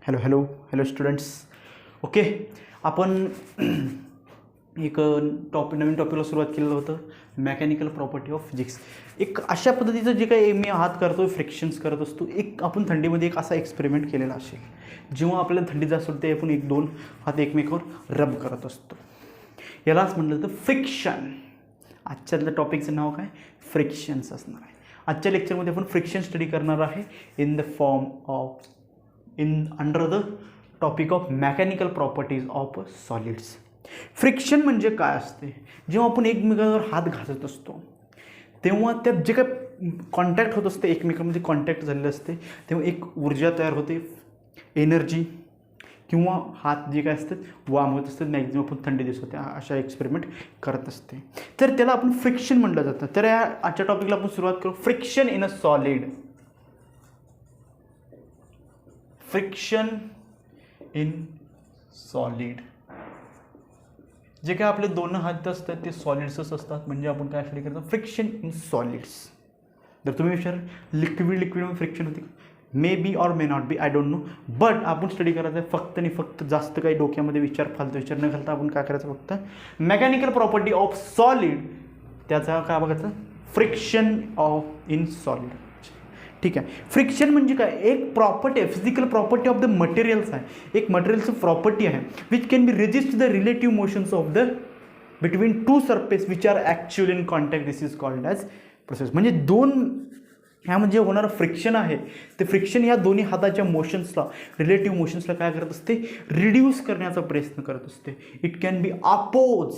Hello hello hello students. Okay, आपण एक नवीन टॉपिकला सुरुवात केलेलं होतं, मेकॅनिकल प्रॉपर्टी ऑफ फिजिक्स. एक अशा पद्धतीचं जे काही मी हात करतो, फ्रिक्शन्स करत असतो. एक आपण थंडीमध्ये एक असा एक्सपेरिमेंट केलेला असेल, जेव्हा आपल्याला थंडी जास्त होते आपण एक दोन हात एकमेकावर रब करत असतो. यालाच म्हटलं तर फ्रिक्शन. आजच्यातलं टॉपिकचं नाव काय? फ्रिक्शन्स असणार आहे. आजच्या लेक्चरमध्ये आपण फ्रिक्शन स्टडी करणार आहे in the form of under the topic of mechanical properties of solids. Friction म्हणजे काय असते? जेव्हा आपण एकमेकांवर हात घासत असतो तेव्हा त्यात जे काय कॉन्टॅक्ट होत असते, एकमेकांमध्ये कॉन्टॅक्ट झालेलं असते, तेव्हा एक ऊर्जा तयार होते, एनर्जी, किंवा हात जे काय असतात वाम होत असतात. मॅक्झिमम आपण थंडी दिवसात अशा एक्सपेरिमेंट करत असते, तर त्याला आपण फ्रिक्शन म्हटलं जातं. तर या आजच्या टॉपिकला आपण सुरुवात करू. Friction in a solid. Friction in solid. जे काय आपले दोन हात असतात ते सॉलिड्सच असतात, म्हणजे आपण काय स्टडी करतो? Friction in solids. जर तुम्ही विचार लिक्विडमध्ये फ्रिक्शन होते, मे बी और may not be, I don't know, but आपण स्टडी करायचं आहे फक्त आणि फक्त. जास्त काही डोक्यामध्ये फालतू विचार न घालता आपण काय करायचं? फक्त मेकॅनिकल प्रॉपर्टी ऑफ सॉलिड, त्याचा काय बघायचं? Friction of in solid. ठीक आहे. फ्रिक्शन म्हणजे काय? एक प्रॉपर्टी आहे, physical property of the materials आहे. एक मटेरियलचं प्रॉपर्टी आहे which can be resist the relative motions of the between two surface which R actual in contact. This is called as process. म्हणजे दोन ह्यामध्ये होणारं फ्रिक्शन आहे ते फ्रिक्शन या दोन्ही हाताच्या मोशन्सला, रिलेटिव्ह मोशन्सला काय करत असते? रिड्यूस करण्याचा प्रयत्न करत असते. It can be oppose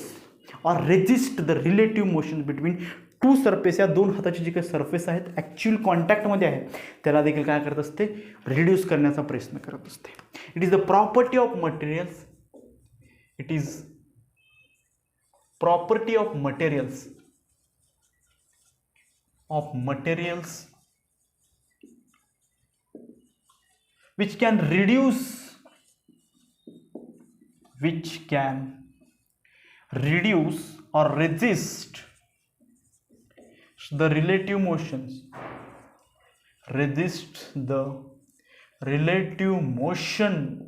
or resist the relative motion between two surface. या दोन हाताचे जे काही सरफेस आहेत ॲक्च्युअल कॉन्टॅक्टमध्ये आहेत त्याला देखील काय करत असते? रिड्यूस करण्याचा प्रयत्न करत असते. It is the property of materials. It is property of materials which can reduce or resist the relative motions,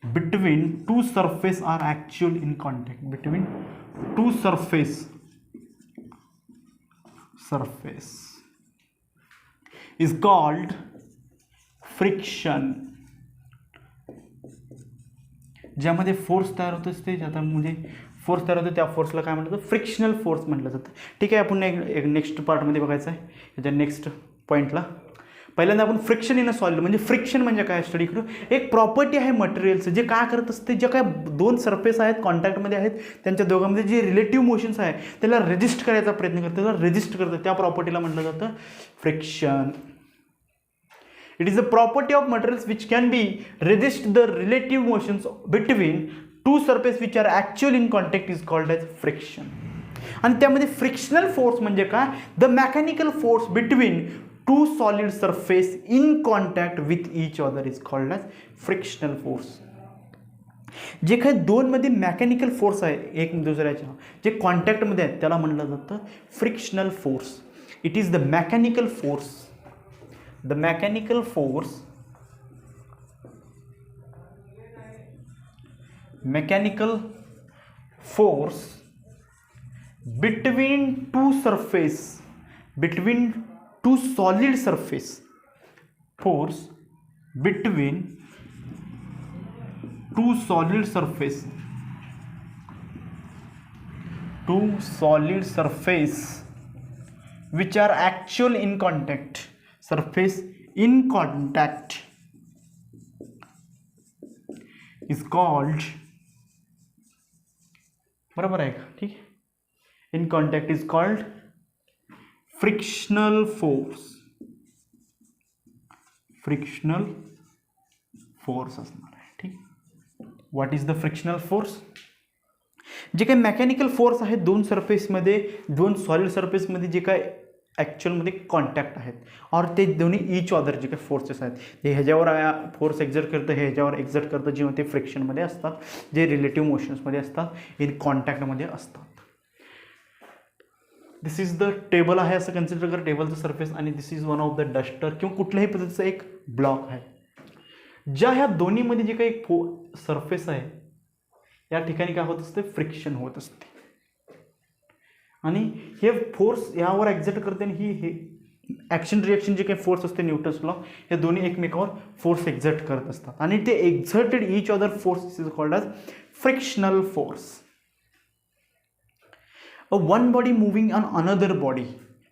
between two surface are actual in contact, between two surface is called friction. ज्यामध्ये force तयार होत असते, ज्यामध्ये force तयार होते त्या फोर्सला काय म्हटलं जातं? फ्रिक्शनल फोर्स म्हटलं जातं. ठीक आहे, आपण एक नेक्स्ट पार्टमध्ये बघायचं आहे. याच्या नेक्स्ट पॉईंटला पहिल्यांदा आपण फ्रिक्शन इन अ सॉलिड म्हणजे फ्रिक्शन म्हणजे काय स्टडी करू. एक प्रॉपर्टी आहे मटेरियलचं जे काय करत असते, जे काय दोन सरफेस आहेत कॉन्टॅक्टमध्ये आहेत त्यांच्या दोघांमध्ये जे रिलेटिव्ह मोशन्स आहे त्याला रेजिस्ट करायचा प्रयत्न करते, त्याला रेजिस्ट करतं, त्या प्रॉपर्टीला म्हटलं जातं friction. It is a property of materials which can be resist the relative motions between two surfaces which are actual in contact is called as friction. आणि त्यामध्ये फ्रिक्शनल फोर्स म्हणजे काय? The mechanical force between two solid surface in contact with each other is called as frictional force. जे काही दोनमध्ये mechanical force आहे एक दुसऱ्याच्या जे कॉन्टॅक्टमध्ये आहेत त्याला म्हटलं जातं frictional force. It is the mechanical force between two solid surface, force between two solid surface which are actual in contact, surface in contact is called, बरोबर आहे का? ठीक, in contact is called frictional force असणार आहे. ठीक, what is the frictional force? जे काही mechanical force आहे दोन सरफेसमध्ये, दोन सॉलिड सरफेसमध्ये जे काय ॲक्च्युअलमध्ये कॉन्टॅक्ट आहेत और ते दोन्ही इच अदर जे काही फोर्सेस आहेत ते ह्याच्यावर फोर्स एक्झर्ट करतं, हे ह्याच्यावर एक्झर्ट करतं, जेव्हा ते फ्रिक्शनमध्ये असतात, जे रिलेटिव्ह मोशन्समध्ये असतात, इन कॉन्टॅक्टमध्ये असतात. दिस इज द टेबल आहे असं कन्सिडर कर, टेबलचं सरफेस, आणि this is one of the duster किंवा कुठल्याही पद्धतीचा एक ब्लॉक आहे. ज्या ह्या दोन्हीमध्ये जे काही सरफेस आहे या ठिकाणी काय होत असते, फ्रिक्शन होत असते, आणि हे फोर्स यावर एक्झर्ट करते, आणि हे ॲक्शन रिॲक्शन जे काही फोर्स असते न्यूटन्स लॉ, हे दोन्ही एकमेकावर फोर्स एक्झर्ट करत असतात, आणि ते exerted each other force is called as frictional force. One body moving on another body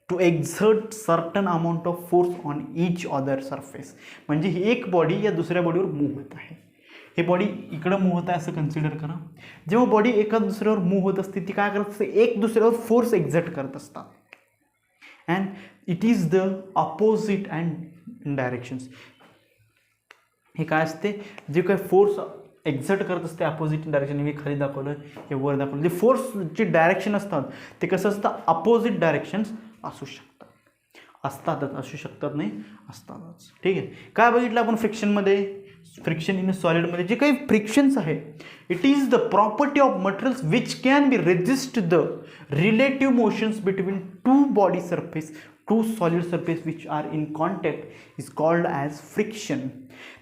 to exert certain amount of force on each other surface. म्हणजे ही एक बॉडी या दुसऱ्या बॉडीवर मूव्ह होत आहे, हे बॉडी इकडं मूव्ह होत आहे असं कन्सिडर करा. जेव्हा बॉडी एका दुसऱ्यावर मूव्ह होत असते ती काय करत असते, एक दुसऱ्यावर फोर्स एक्झर्ट करत असतात, and it is the opposite and directions. हे काय असते, जे काही फोर्स एक्झर्ट करत असते अपोजिट डायरेक्शन, मी खाली दाखवलं, हे वर दाखवलं, जे फोर्सचे डायरेक्शन असतात ते कसं असतं, अपोजिट डायरेक्शन्स असू शकतात, असतातच, असू शकतात नाही, असतातच. ठीक आहे. काय बघितलं आपण फ्रिक्शनमध्ये, फ्रिक्शन इन सॉलिडमध्ये जे काही फ्रिक्शन्स आहे, it is the property of materials which can be resist the relative motions between two body surface, two solid surface which are in contact is called as friction.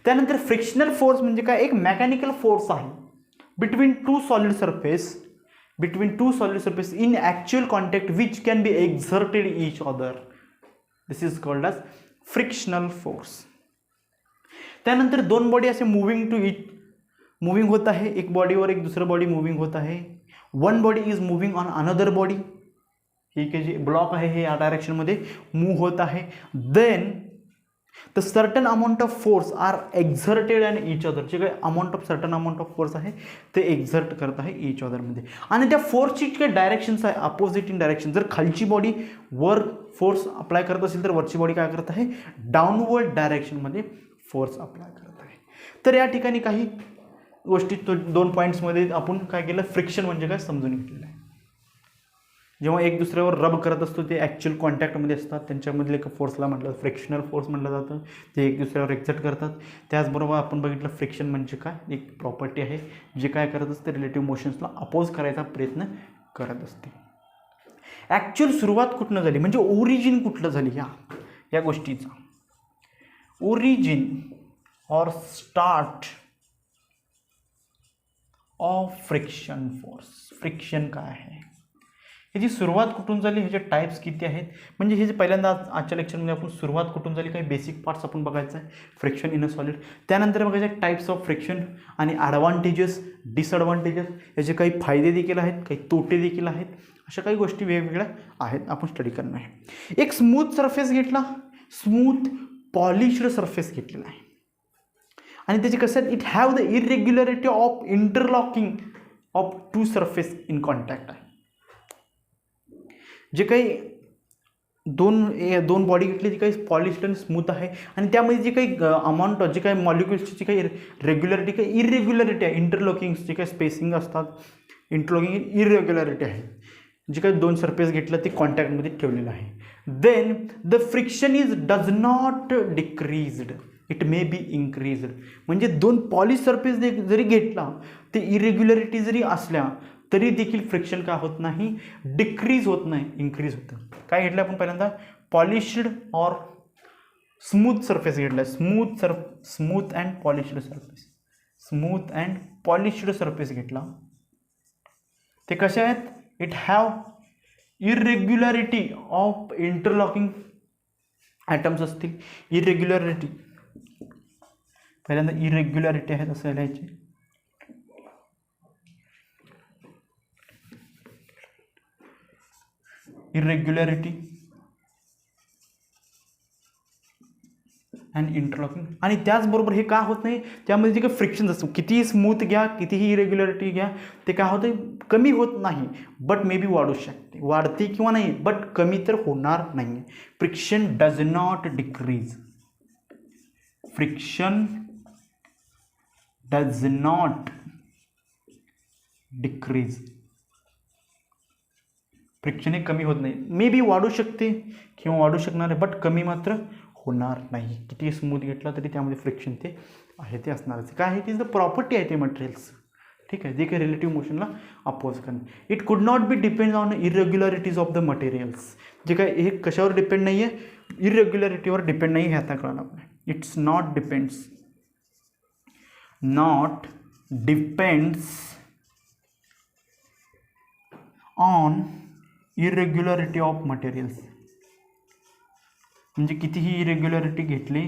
त्यानंतर frictional force म्हणजे काय, एक mechanical force आहे between two solid surface in actual contact which can be exerted each other. This is called as frictional force. त्यानंतर दोन body असे moving होत आहे, एक बॉडीवर एक दुसरं बॉडी मुव्हिंग होत आहे. One body is moving on another body, ही काही जे ब्लॉक आहे हे या डायरेक्शनमध्ये मूव्ह होत आहे. Then the certain amount of force are exerted and each other, जे काही सर्टन अमाऊंट ऑफ फोर्स आहे ते एक्झर्ट करत आहे इच अदरमध्ये, आणि त्या फोर्सची काही डायरेक्शन्स आहे अपोजिट इन डायरेक्शन. जर खालची बॉडी वर फोर्स अप्लाय करत असेल तर वरची बॉडी काय करत आहे, डाऊनवर्ड डायरेक्शनमध्ये फोर्स अप्लाय करत आहे. तर या ठिकाणी काही गोष्टी दोन पॉईंट्समध्ये आपण काय केलं, फ्रिक्शन म्हणजे काय समजून घेतलेलं आहे. जेव्हा एक दुसऱ्यावर रब करत असतो ते ॲक्च्युअल कॉन्टॅक्टमध्ये असतात, त्यांच्यामधले एका फोर्सला म्हटलं फ्रिक्शनल फोर्स म्हटलं जातं, ते एक दुसऱ्यावर एक्झर्ट करतात. त्याचबरोबर आपण बघितलं फ्रिक्शन म्हणजे काय, एक प्रॉपर्टी आहे जे काय करत असते, रिलेटिव्ह मोशन्सला अपोज करायचा प्रयत्न करत असते. ॲक्च्युअल सुरुवात कुठनं झाली, म्हणजे ओरिजिन कुठलं झाली या गोष्टीचा, ओरिजिन और start of friction force. Friction काय आहे, ह्याची सुरुवात कुठून झाली, ह्याचे टाईप्स किती आहेत, म्हणजे हे जे पहिल्यांदा आजच्या लेक्चरमध्ये आपण सुरुवात कुठून झाली, काही बेसिक पार्ट्स आपण बघायचं आहे फ्रिक्शन इन अ सॉलिड. त्यानंतर बघायचं टाईप्स ऑफ फ्रिक्शन आणि ॲडव्हान्टेजेस, डिसएडव्हान्टेजेस, याचे काही फायदे देखील आहेत, काही तोटे देखील आहेत, अशा काही गोष्टी वेगवेगळ्या आहेत आपण स्टडी करणार आहे. एक स्मूथ सरफेस घेतला, स्मूथ पॉलिश्ड सरफेस घेतलेला आहे, आणि त्याचे कसं आहे, it have the irregularity of interlocking of two surface in contact आहे. जे काही दोन बॉडी घेतली जी काही पॉलिश्ड आणि स्मूथ आहे, आणि त्यामध्ये जे काही अमाऊंट, जे काही मॉलिक्युल्सची जी काही रेग्युलरिटी, काही इरेग्युलरिटी आहे, इंटरलॉकिंग जे काही स्पेसिंग असतात, इंटरलॉकिंग इरेग्युलरिटी आहे, जे काही दोन सरफेस घेतलं ते कॉन्टॅक्टमध्ये ठेवलेलं आहे. Then the friction does not decreased, it may be increased. म्हणजे दोन पॉलिश सरफेस जरी घेतला, ते इरेग्युलरिटी जरी असल्या तरी देखील फ्रिक्शन काय होत नाही, डिक्रीज होत नाही, इन्क्रीज होतं. काय घेतलं आपण पहिल्यांदा, पॉलिश्ड और स्मूथ सरफेस घेतला, smooth and polished surface, smooth and polished surface घेतला. ते कसे आहेत, it have irregularity of interlocking atoms असतील, इरेग्युलरिटी पहिल्यांदा इरेग्युलरिटी आहेत असं लिहायचे. इरेग्युलरिटी अँड इंटरलॉकिंग, आणि त्याचबरोबर हे काय होत नाही, त्यामध्ये जे काही फ्रिक्शन असतं, कितीही स्मूथ घ्या, कितीही इरेग्युलरिटी घ्या, ते काय होतं, कमी होत नाही, बट मे बी वाढू शकते, वाढते किंवा नाही, बट कमी तर होणार नाही. Friction does not decrease, friction does not decrease, friction हे कमी होत नाही, मे बी वाढू शकते किंवा वाढू शकणार आहे, बट कमी मात्र होणार नाही. किती स्मूथ घेतला तरी त्यामध्ये फ्रिक्शन ते आहे ते असणारच. काय आहे, ती प्रॉपर्टी आहे ते मटेरियल्स, ठीक आहे, जे काही रिलेटिव्ह मोशनला अपोज करणे. It could not be depend on irregularities of the materials. जे काय हे कशावर डिपेंड नाही आहे, इरेग्युलरिटीवर डिपेंड नाही, हे आता कळलं आपल्याला. It's not depends on इरेग्युलरिटी of materials. म्हणजे कितीही इरेग्युलरिटी घेतली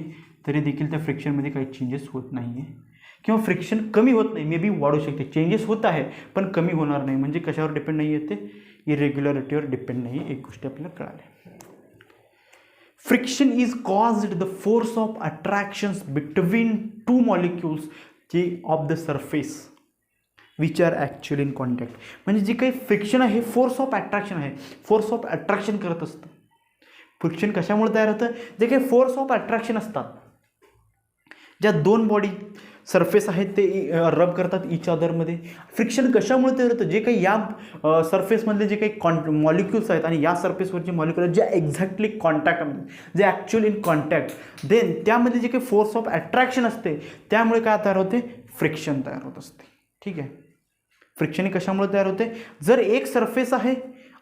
तरी देखील त्या फ्रिक्शनमध्ये काही चेंजेस होत नाही आहे, किंवा फ्रिक्शन कमी होत नाही, मे बी वाढू शकते, चेंजेस होत आहे पण कमी होणार नाही. म्हणजे कशावर डिपेंड नाही आहे, ते इरेग्युलरिटीवर डिपेंड नाही आहे. एक गोष्ट आपल्याला कळाली. Friction is caused the force of attractions between two molecules जे of the surface which are actually in contact. म्हणजे जे काही फ्रिक्शन आहे फोर्स ऑफ अट्रॅक्शन आहे, फोर्स ऑफ अट्रॅक्शन करत असतं. फ्रिक्शन कशामुळे तयार होतं, जे काही फोर्स ऑफ अट्रॅक्शन असतात, ज्या दोन बॉडी सरफेस आहेत ते रब करतात इच अदरमध्ये. फ्रिक्शन कशामुळे तयार होतं, जे काही या सरफेसमधले जे काही मॉलिक्युल्स आहेत आणि या सरफेसवरचे मॉलिक्युल आहेत, जे एक्झॅक्टली कॉन्टॅक्टमध्ये, जे ॲक्च्युअली इन कॉन्टॅक्ट, देन त्यामध्ये जे काही फोर्स ऑफ अट्रॅक्शन असते त्यामुळे काय तयार होते, फ्रिक्शन तयार होत असते. ठीक आहे. फ्रिक्शन कशामुळे तयार होते, जर एक सरफेस आहे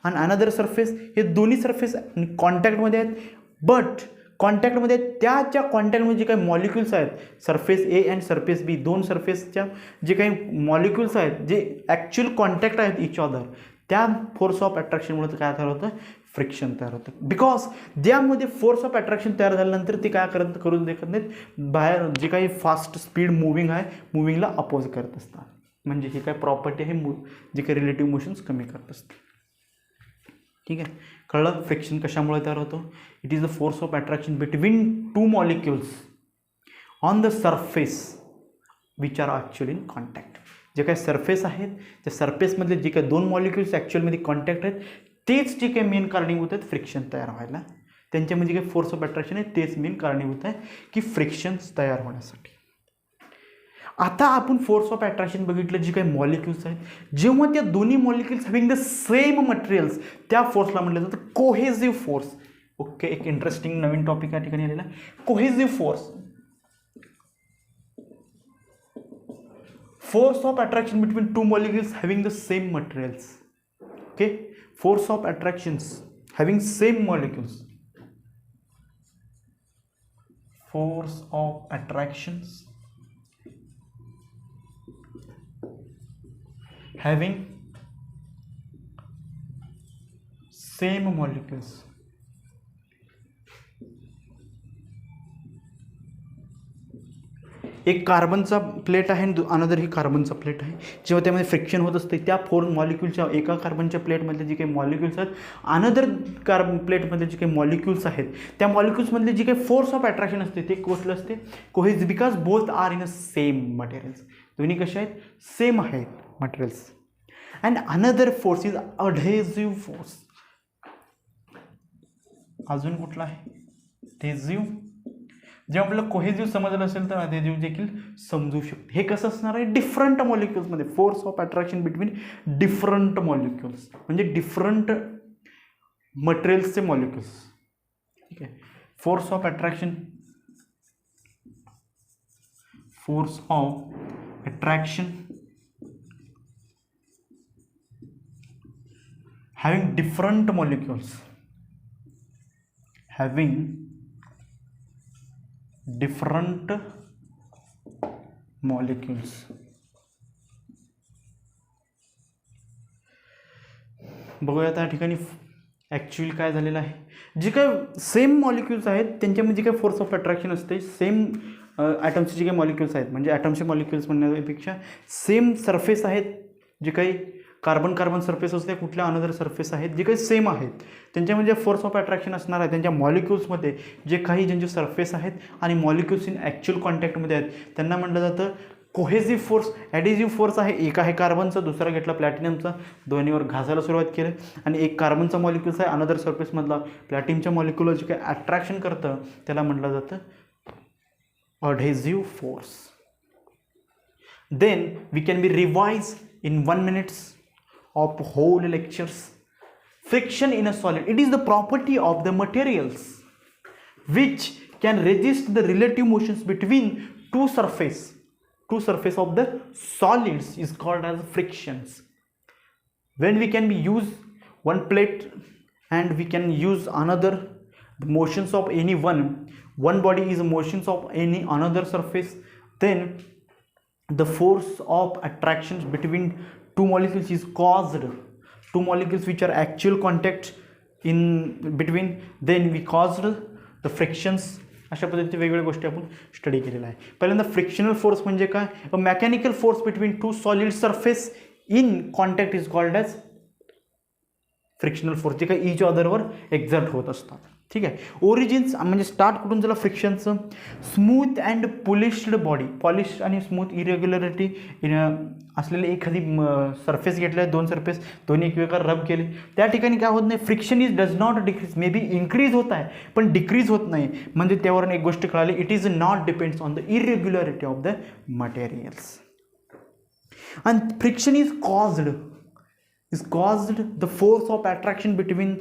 आणि अनदर सरफेस, हे दोन्ही सरफेस कॉन्टॅक्टमध्ये आहेत, बट कॉन्टॅक्टमध्ये त्याच्या कॉन्टॅक्टमध्ये जे काही मॉलिक्युल्स आहेत, सरफेस ए अँड सरफेस बी, दोन सरफेसच्या जे काही मॉलिक्युल्स आहेत जे ॲक्च्युअल कॉन्टॅक्ट आहेत इच अदर, त्या फोर्स ऑफ अट्रॅक्शनमुळे काय तयार होतं, फ्रिक्शन तयार होतं. बिकॉज त्यामध्ये फोर्स ऑफ अट्रॅक्शन तयार झाल्यानंतर ते काय करून देखत नाहीत, बाहेर जे काही फास्ट स्पीड मुव्हिंग आहे, मुव्हिंगला अपोज करत असतात. म्हणजे ही काय प्रॉपर्टी आहे, जे काही रिलेटिव्ह मोशन्स कमी करत असते. ठीक आहे, कळलं फ्रिक्शन कशामुळे तयार होतो. It is the force of attraction between two molecules on the surface which are actually in contact. जे काही सरफेस आहेत त्या सरफेसमधले जे काही दोन मॉलिक्युल्स ॲक्च्युअलमध्ये कॉन्टॅक्ट आहेत, तेच जे काही मेन कारणीभूत आहेत फ्रिक्शन तयार व्हायला. त्यांच्यामध्ये जे काही फोर्स ऑफ अट्रॅक्शन आहे तेच मेन कारणीभूत आहे की फ्रिक्शन्स तयार होण्यासाठी. आता आपण फोर्स ऑफ अट्रॅक्शन बघितलं, जे काही मॉलिक्युल्स आहेत, जेव्हा त्या दोन्ही molecules having the same materials, त्या फोर्सला म्हटलं जातं कोहेसिव्ह फोर्स. ओके, एक इंटरेस्टिंग नवीन टॉपिक या ठिकाणी आलेला, cohesive force. Force of attraction between two molecules having the same materials. Okay, force of attractions having same molecules. Force of attractions having same molecules. एक कार्बनचा प्लेट आहे आणि another ही कार्बनचा plate आहे. जेव्हा त्यामध्ये फ्रिक्शन होत असते, त्या मॉलिक्युलच्या एका कार्बनच्या प्लेटमधले जे काही मॉलिक्युल्स आहेत, अनदर कार्बन प्लेटमधले जे काही मॉलिक्युल्स आहेत, त्या मॉलिक्युल्समधले जे काही फोर्स ऑफ अट्रॅक्शन असते ते कसलं असते, cohesive, because both are in a same materials. दोन्ही कसे आहेत, सेम आहेत materials. And another force is adhesive force. अजून कुठला आहे, अढेसिव्ह. जेव्हा आपल्याला कोहेसिव्ह समजलं असेल तर अढेसिव्ह देखील समजू शकते. हे कसं असणार आहे, डिफरंट मॉलिक्युल्समध्ये force of attraction between different molecules, म्हणजे डिफरंट मटेरियल्सचे मॉलिक्युल्स. ठीक आहे, force of attraction, force of attraction having different molecules, having different molecules. बघूया त्या ठिकाणी ॲक्च्युअली काय झालेलं आहे. जे काय सेम मॉलिक्युल्स आहेत त्यांच्यामध्ये जे काही फोर्स ऑफ अट्रॅक्शन असते, सेम ॲटम्सचे जे काही मॉलिक्युल्स आहेत, म्हणजे ॲटम्सचे मॉलिक्युल्स म्हणण्यापेक्षा सेम सरफेस आहेत, जे काही कार्बन सरफेस असते, कुठल्या अनदर सरफेस आहेत जे काही सेम आहेत, त्यांच्यामध्ये फोर्स ऑफ अट्रॅक्शन असणार आहे. त्यांच्या मॉलिक्युल्समध्ये जे काही ज्यांचे सरफेस आहेत आणि मॉलिक्युल्स इन ॲक्च्युअल कॉन्टॅक्टमध्ये आहेत त्यांना म्हटलं जातं कोहेसिव्ह फोर्स. ॲडिसिव्ह फोर्स आहे, एक आहे कार्बनचा, दुसरा घेतला प्लॅटिनमचा, दोन्हीवर घासायला सुरुवात केली, आणि एक कार्बनचा मॉलिक्युल्स आहे, अनदर सरफेसमधला प्लॅटिनच्या मॉलिक्युलर जे काही अट्रॅक्शन करतं त्याला म्हटलं जातं adhesive force. Then we can be revise in 1 minute of whole lectures. Friction in a solid, it is the property of the materials which can resist the relative motions between two surface. two surface of the solids is called as frictions. When we can use one plate and we can use another, the motions of any one body is motions of any another surface, then the force of attraction between two molecules is caused, two molecules which are actual contact in between, then we caused the frictions. अशा पद्धतीने वेगवेगळ्या गोष्टी आपण study केलेल्या आहे. पहिल्यांदा frictional force म्हणजे काय, a mechanical force between two solid surface in contact is called as frictional force, जे काही इच अदरवर एक्झर्ट होत असतात. ठीक आहे. ओरिजिन्स म्हणजे स्टार्ट कुठून झालं फ्रिक्शनचं, smooth and polished body, polish आणि स्मूथ इरेग्युलरिटी असलेले एखादी सरफेस घेतले, दोन सरफेस दोन्ही एकमेकांवर रब केले, त्या ठिकाणी काय होत नाही, friction is does not decrease, may be increase होत आहे पण डिक्रीज होत नाही. म्हणजे त्यावरून एक गोष्ट कळाली, it is not depends on the irregularity of the materials. आणि friction is caused the force of attraction between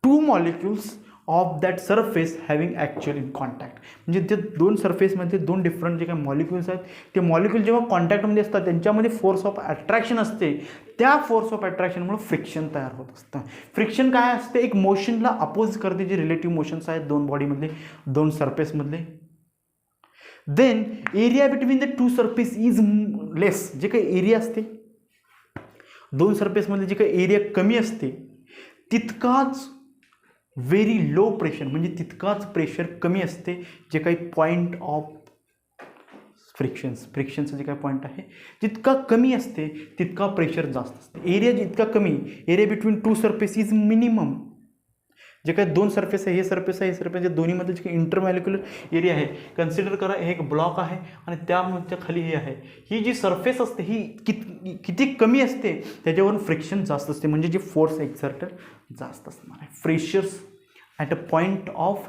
two molecules of that surface having actual in contact. म्हणजे ते दोन सरफेसमध्ये दोन डिफरंट जे काही मॉलिक्युल्स आहेत, ते मॉलिक्युल जेव्हा कॉन्टॅक्टमध्ये असतात त्यांच्यामध्ये फोर्स ऑफ अट्रॅक्शन असते, त्या फोर्स ऑफ अट्रॅक्शनमुळे फ्रिक्शन तयार होत असतं. फ्रिक्शन काय असते, एक मोशनला अपोज करते, जे रिलेटिव्ह मोशन्स आहेत दोन बॉडीमधले, दोन सरफेसमधले. Then area between the two surface is less, जे काही एरिया असते दोन सरफेसमध्ये जे काही एरिया कमी असते तितकाच व्हेरी लो प्रेशर, म्हणजे तितकाच प्रेशर कमी असते, जे काही पॉईंट ऑफ फ्रिक्शनचं जे काही पॉईंट आहे जितका कमी असते तितका प्रेशर जास्त असते. एरिया जितका कमी, area between two surface is minimum, जे काही दोन सरफेस आहे, हे सरफेस आहे, हे सरफेस, दोन्हीमध्ये जे काही इंटरमॉलिक्युलर एरिया आहे, कन्सिडर करा हे एक ब्लॉक आहे आणि त्याच्या खाली हे आहे, ही जी सरफेस असते ही किती कमी असते त्याच्यावरून फ्रिक्शन जास्त असते, म्हणजे जे फोर्स एक्झर्टेड जास्त असणार आहे. Freshers at a point of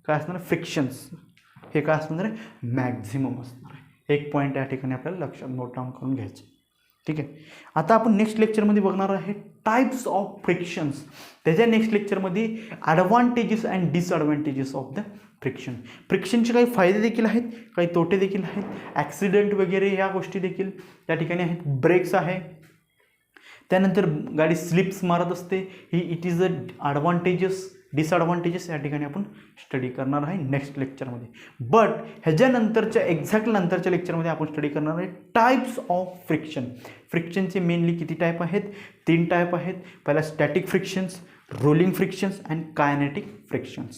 काय असणार आहे, फ्रिक्शन्स, हे काय असणार आहे, मॅक्झिमम असणार आहे. एक पॉईंट या ठिकाणी आपल्याला लक्षात नोट डाऊन करून घ्यायचं. ठीक आहे. आता आपण नेक्स्ट लेक्चरमध्ये बघणार आहे टाइप्स ऑफ फ्रिक्शन्स. त्याच्या नेक्स्ट लेक्चरमध्ये advantages and disadvantages of the friction. फ्रिक्शनचे काही फायदे देखील आहेत, काही तोटे देखील आहेत, ॲक्सिडेंट वगैरे या गोष्टी देखील त्या ठिकाणी आहेत, ब्रेक्स आहे, त्यानंतर गाडी स्लिप्स मारत असते, ही it is a advantages, disadvantages या ठिकाणी आपण स्टडी करणार आहे नेक्स्ट लेक्चरमध्ये. बट ह्याच्यानंतरच्या एक्झॅक्ट नंतरच्या लेक्चरमध्ये आपण स्टडी करणार आहे टाइप्स ऑफ फ्रिक्शन. फ्रिक्शनचे मेनली किती टाईप आहेत, 3 टाईप आहेत. पहिला static frictions, rolling frictions and kinetic frictions.